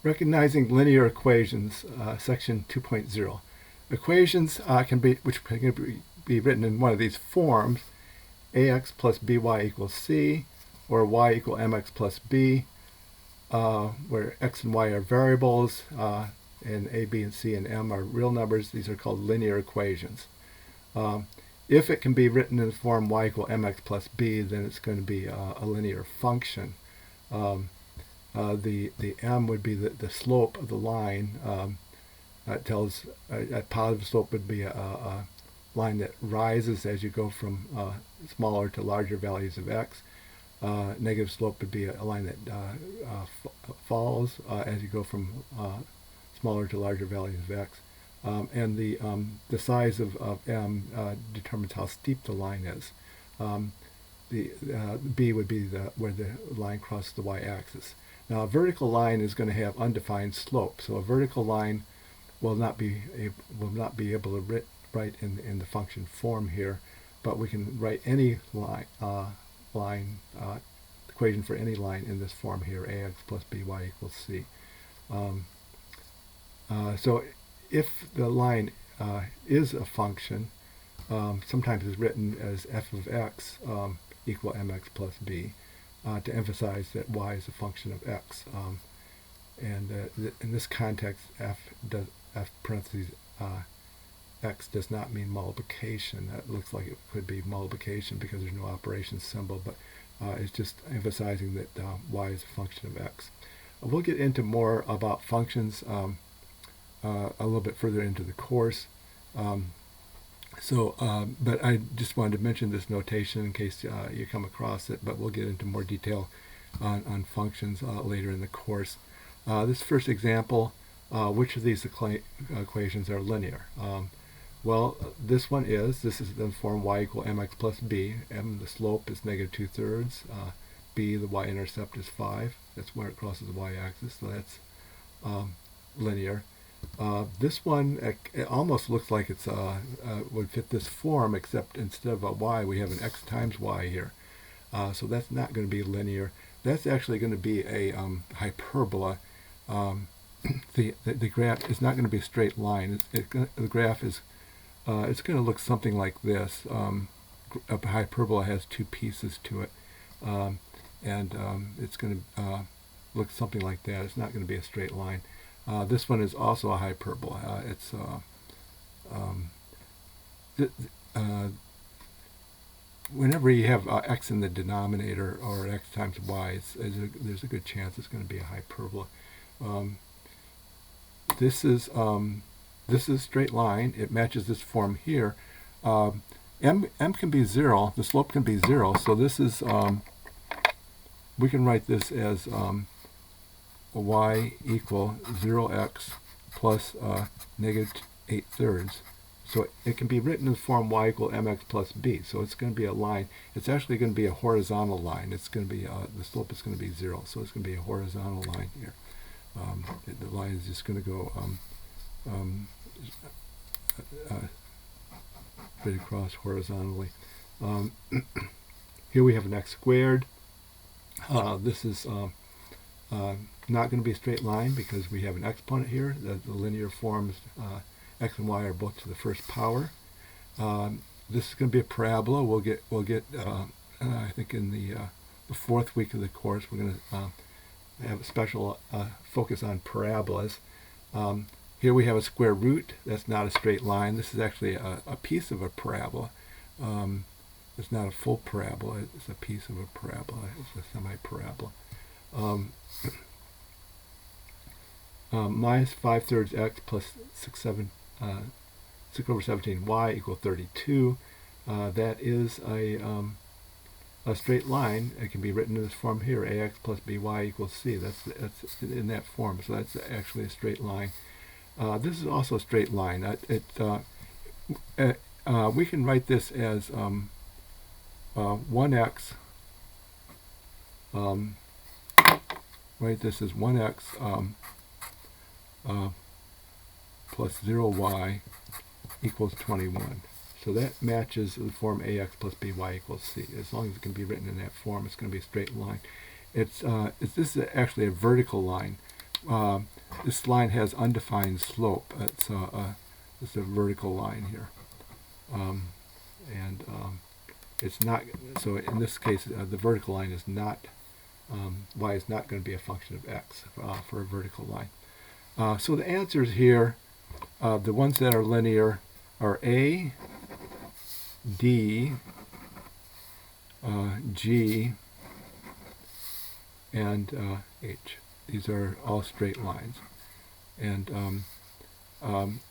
Recognizing linear equations, section 2.0. Equations which can be written in one of these forms: ax plus by equals c, or y equal mx plus b, where x and y are variables, and a, b, and c, and m are real numbers. These are called linear equations. If it can be written in the form y equal mx plus b, then it's going to be a linear function. The m would be the slope of the line. It tells a positive slope would be a line that rises as you go from smaller to larger values of x. Negative slope would be a line that falls as you go from smaller to larger values of x. And the size of m determines how steep the line is. The b would be where the line crosses the y-axis. Now, a vertical line is going to have undefined slope, so a vertical line will not be able to write in the function form here, but we can write any equation for any line in this form here: ax plus by equals c. So if the line is a function, sometimes it's written as f of x equal mx plus b, to emphasize that y is a function of x. In this context, f parentheses x does not mean multiplication. That looks like it could be multiplication because there's no operation symbol, but it's just emphasizing that y is a function of x. We'll get into more about functions a little bit further into the course. But I just wanted to mention this notation in case you come across it, but we'll get into more detail on functions later in the course. This first example, which of these equations are linear? Well, this is the form y equal mx plus b. M, the slope, is negative 2/3. B, the y-intercept, is 5. That's where it crosses the y-axis, so that's linear. This one, it almost looks like it's would fit this form, except instead of a y, we have an x times y here. So that's not going to be linear. That's actually going to be a hyperbola. The graph is not going to be a straight line. The graph is it's going to look something like this. A hyperbola has two pieces to it, and it's going to look something like that. It's not going to be a straight line. This one is also a hyperbola. Whenever you have x in the denominator, or x times y, there's a good chance it's going to be a hyperbola. This is a straight line. It matches this form here. M can be 0. The slope can be 0. So this is we can write this as y equal 0x plus negative 8/3. So it can be written in the form y equal mx plus b. So it's going to be a line. It's actually going to be a horizontal line. It's going to be the slope is going to be 0. So it's going to be a horizontal line here. The line is just going to go straight across horizontally. Here we have an x squared. This is not going to be a straight line because we have an exponent here. The linear forms x and y are both to the first power. This is going to be a parabola. We'll get I think in the fourth week of the course we're going to have a special focus on parabolas. Here we have a square root. That's not a straight line. This is actually a piece of a parabola. It's not a full parabola. It's a piece of a parabola. It's a semi-parabola. Minus 5/3 x plus 6 over 17 y equal 32. That is a straight line. It can be written in this form here: ax plus by equals c. That's in that form. So that's actually a straight line. This is also a straight line. We can write this as 1x. Write this as 1x plus 0y equals 21. So that matches the form ax plus by equals c. As long as it can be written in that form, it's going to be a straight line. This is actually a vertical line. this line has undefined slope. It's a vertical line here, and it's not. So in this case, the vertical line is not. Y is not going to be a function of x for a vertical line. So the answers here, the ones that are linear, are A, D, G, and H. These are all straight lines. And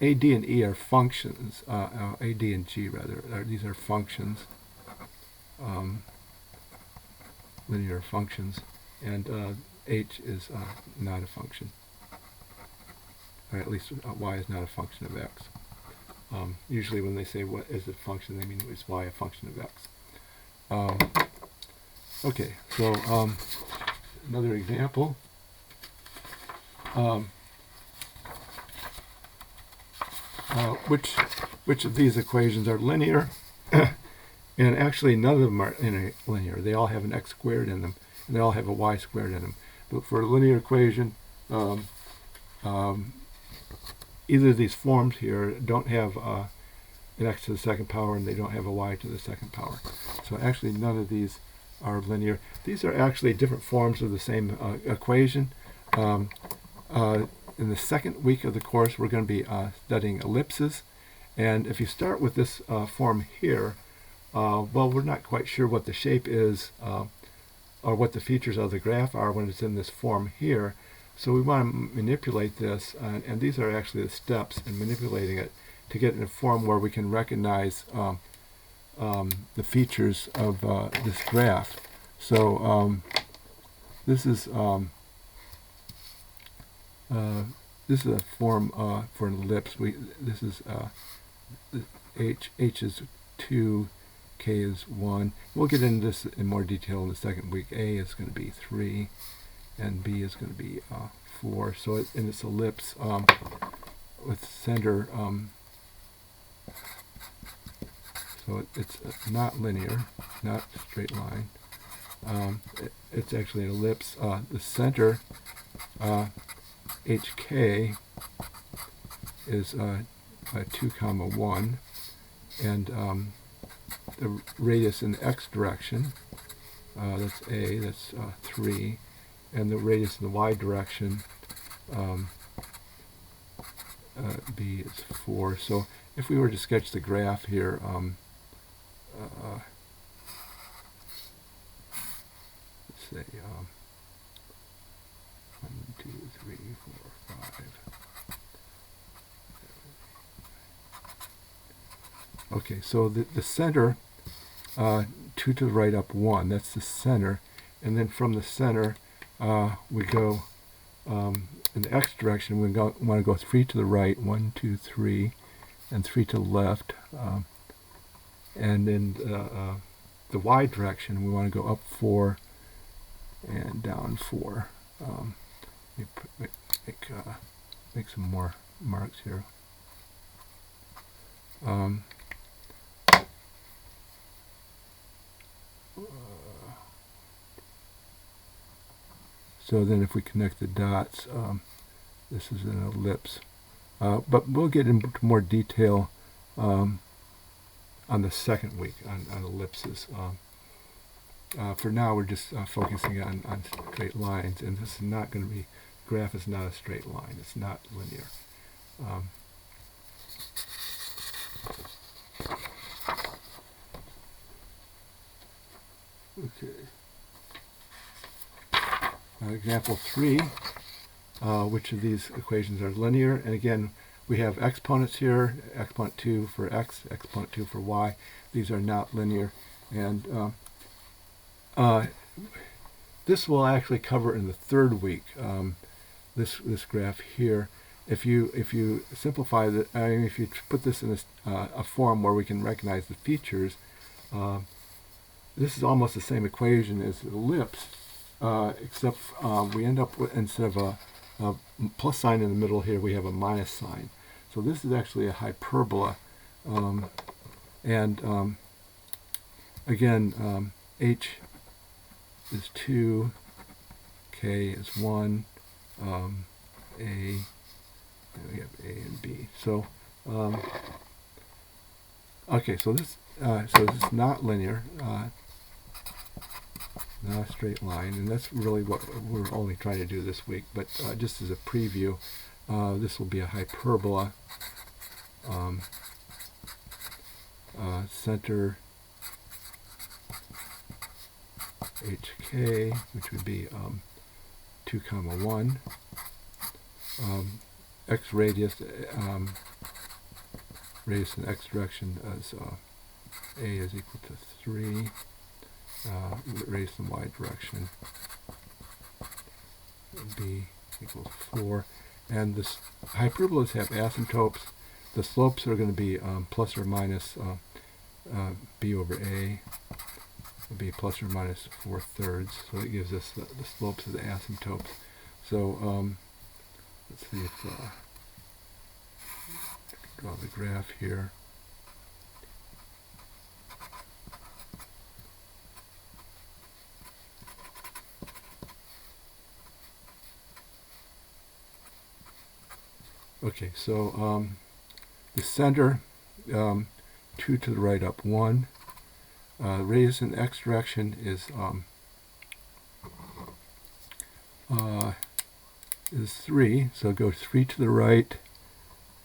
A, D, and E are functions. A, D, and G, rather. These are functions, linear functions. And H is not a function. Or at least Y is not a function of X. Usually when they say what is a function, they mean is Y a function of X. Okay, so another example. Which of these equations are linear? And actually none of them are linear. They all have an x squared in them, and they all have a y squared in them. But for a linear equation, either of these forms here don't have an x to the second power, and they don't have a y to the second power. So actually none of these are linear. These are actually different forms of the same equation. In the second week of the course, we're going to be studying ellipses. And if you start with this form here, well, we're not quite sure what the shape is or what the features of the graph are when it's in this form here. So we want to manipulate this, and these are actually the steps in manipulating it to get in a form where we can recognize the features of this graph. So this is a form for an ellipse. This is H is 2, K is 1. We'll get into this in more detail in the second week. A is going to be 3, and B is going to be 4. So in this ellipse with center, so it's not linear, not a straight line. It's actually an ellipse. The center, HK, is 2, 1, and the radius in the x direction, that's A, that's 3, and the radius in the y direction, B, is 4. So if we were to sketch the graph here, let's say 1, 2, 3, 4, 5. Okay, so the center, 2 to the right up 1, that's the center, and then from the center we go in the x direction. We want to go 3 to the right, 1, 2, 3, and 3 to the left, and in the y direction we want to go up 4 and down 4. Make some more marks here. So then if we connect the dots, this is an ellipse. But we'll get into more detail on the second week on ellipses. For now, we're just focusing on straight lines, and this is not going to be, graph is not a straight line. It's not linear. Okay. Example 3, which of these equations are linear? And again, we have exponents here, exponent 2 for x, exponent 2 for y. These are not linear. And this will actually cover in the third week, this graph here. If you simplify the, if you put this in a form where we can recognize the features, this is almost the same equation as the ellipse, except we end up with, instead of a plus sign in the middle here, we have a minus sign. So this is actually a hyperbola. Again, H is 2, K is 1, A, and we have A and B. So, okay, so this is not linear, not a straight line, and that's really what we're only trying to do this week. But just as a preview, this will be a hyperbola. Center HK, which would be 2 comma 1. X radius, radius in x direction as A is equal to 3. Radius in y direction B equals 4. And the hyperbolas have asymptotes. The slopes are going to be plus or minus B over A will be plus or minus 4/3. So it gives us the slopes of the asymptotes. So let's see if draw the graph here. Okay, so the center, 2 to the right up 1. Radius in the x direction is 3, so go 3 to the right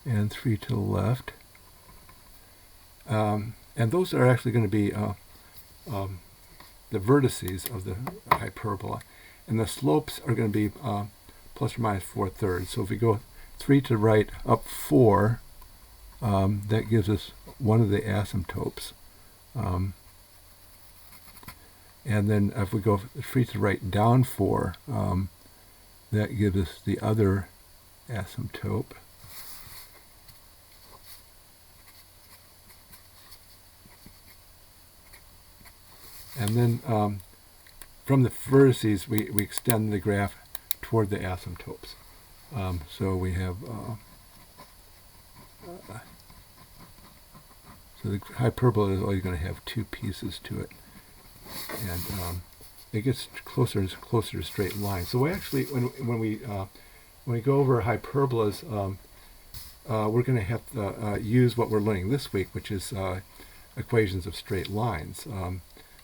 and 3 to the left. And those are actually going to be the vertices of the hyperbola. And the slopes are going to be plus or minus 4/3. So if we go 3 to the right up 4, that gives us one of the asymptotes. And then if we go 3 to the right down 4, that gives us the other asymptote. And then from the vertices, we extend the graph toward the asymptotes. So we have, so the hyperbola is always going to have 2 pieces to it. And it gets closer and closer to straight lines. So we actually, when we go over hyperbolas, we're going to have to use what we're learning this week, which is equations of straight lines.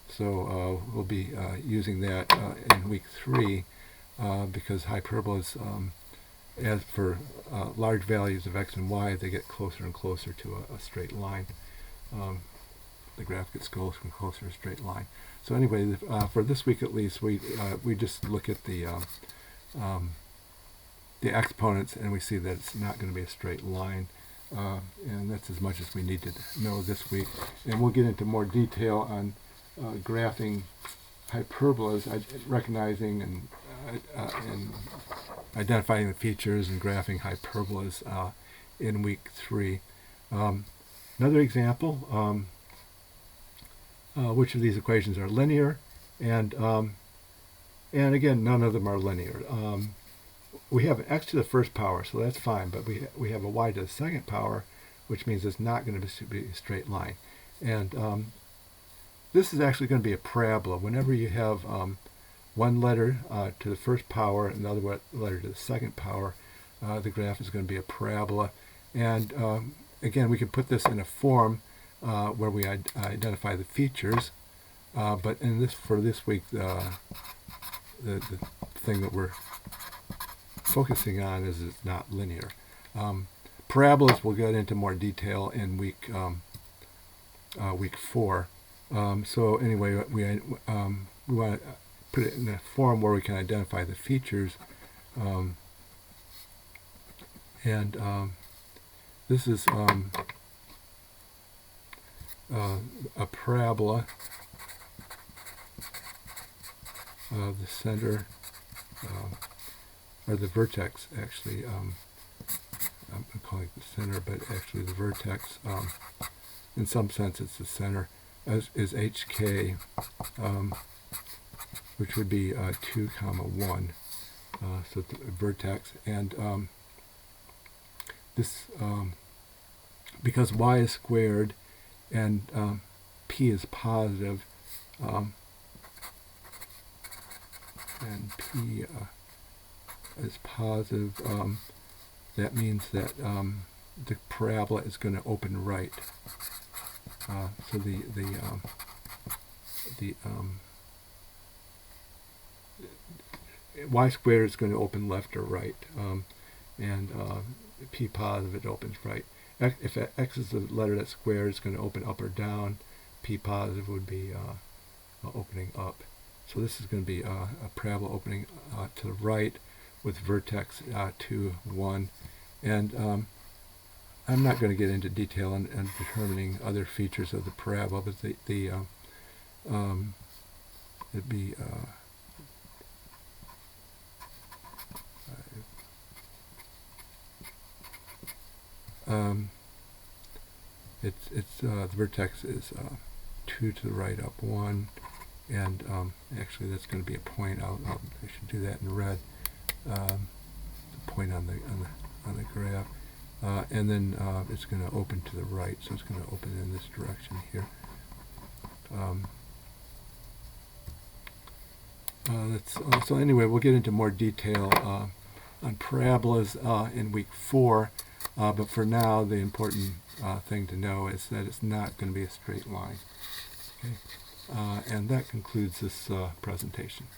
So we'll be using that in week 3 because hyperbolas, as for large values of x and y, they get closer and closer to a straight line. The graph gets closer and closer to a straight line. So anyway, for this week at least, we just look at the exponents, and we see that it's not going to be a straight line. And that's as much as we need to know this week. And we'll get into more detail on graphing hyperbolas, recognizing and identifying the features and graphing hyperbolas in week 3. Another example, which of these equations are linear, and again, none of them are linear. We have an x to the first power, so that's fine, but we have a y to the second power, which means it's not going to be a straight line. And this is actually going to be a parabola. Whenever you have one letter to the first power and another letter to the second power, the graph is going to be a parabola. And again, we can put this in a form where we identify the features, but for this week, the thing that we're focusing on is it's not linear. Parabolas we'll get into more detail in week 4. So anyway, we want to put it in a form where we can identify the features, and this is a parabola. The center, or the vertex, actually, I'm calling it the center, but actually the vertex, in some sense it's the center, is HK, which would be 2 comma 1, so the vertex. And this, because y is squared and p is positive, and p is positive, that means that the parabola is going to open right. So the y squared is going to open left or right, and p positive, it opens right. If x is the letter that's squared, it's going to open up or down. P positive would be opening up. So this is going to be a parabola opening to the right with vertex 2, 1. And I'm not going to get into detail on determining other features of the parabola, but it'd be the vertex is 2 to the right, up 1, and actually that's going to be a point. I should do that in red. The point on the graph, and then it's going to open to the right, so it's going to open in this direction here. So anyway, we'll get into more detail on parabolas in week 4. But for now, the important thing to know is that it's not going to be a straight line. Okay? And that concludes this presentation.